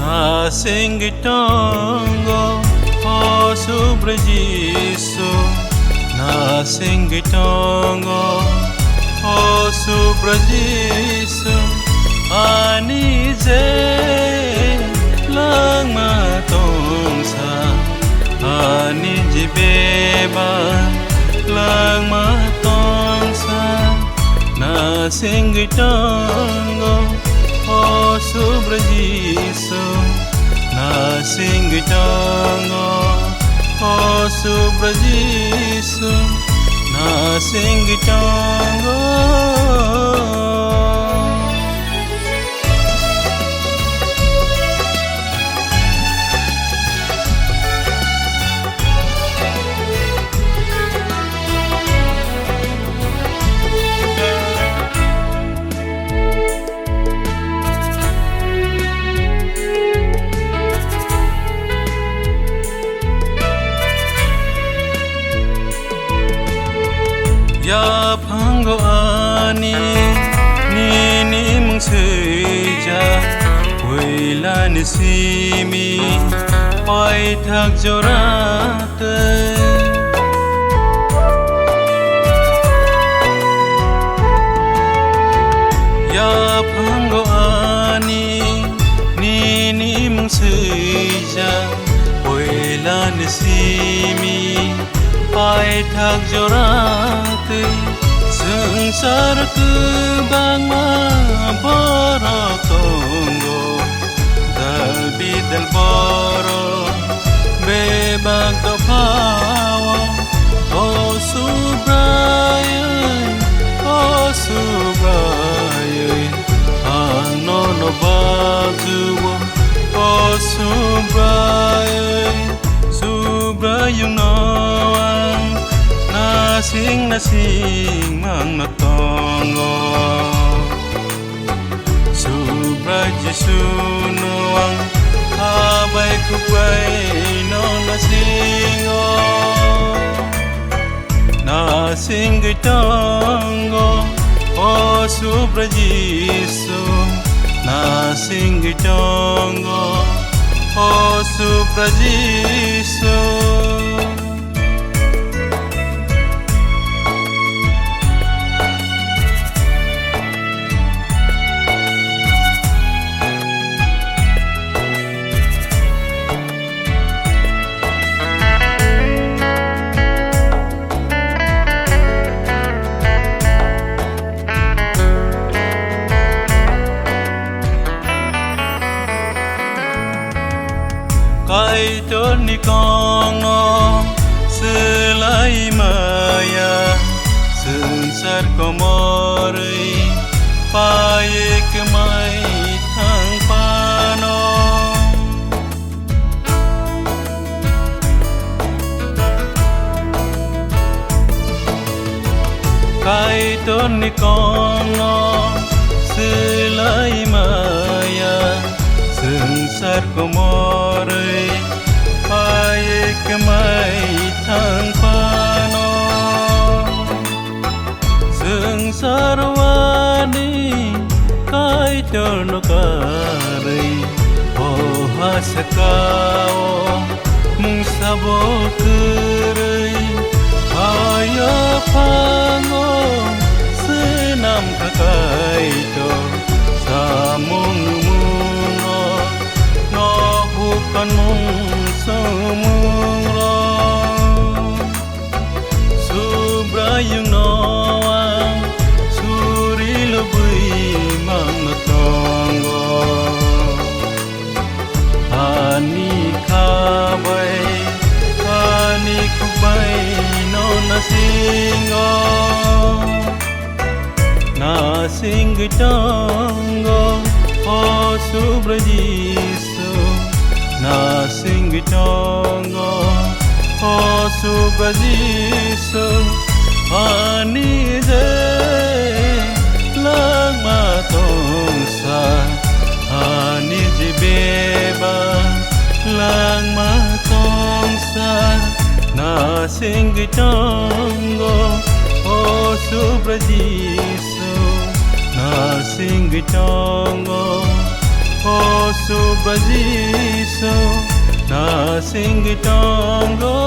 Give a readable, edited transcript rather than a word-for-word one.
Nasingitongo Osu Brajisu Nasingitongo Osu Brajisu Anize Lang Matongsa Aniji Beba Lang Matongsa Nasingitongo Osu Brajisu Nasingitongo Osu Brajisu Nasingitongo Ya phango ani ni mung seja Wela ni simi Pai thak jorate Ya phango ani ni mung seja Wela ni simi Pai thak jorate Sengsar kebang ma borotongo Dal bidal boro Bebang to pawa O subrayay Ano no bazuwo O subrayay Subrayong nawang Nasing mang natongo Subrajisu nawang Abay kubay no nasingo Nasinggitongo O Subrajisu Nasinggitongo O Subrajisu Kai ton ni kongo selai maya sensar komori paye kemai thang pano Kai ton ni kongo selai maya sensar komori paye kemai thang pano sengsar wani kai torno kare o hasakao mung sabo kurai aya pango senam kakai to samung bukan mung semung lo Subrayung noang Suri lebih mang natongo Ani kabay Ani kubay no nasingo Nasinggitongo O Subrajisu Nasinggitongo O Subrajisu Anize lang matongsa Aniji beba lang matongsa Nasinggitongo O Subrajisu Nasinggitongo O o subajiso na sing tongo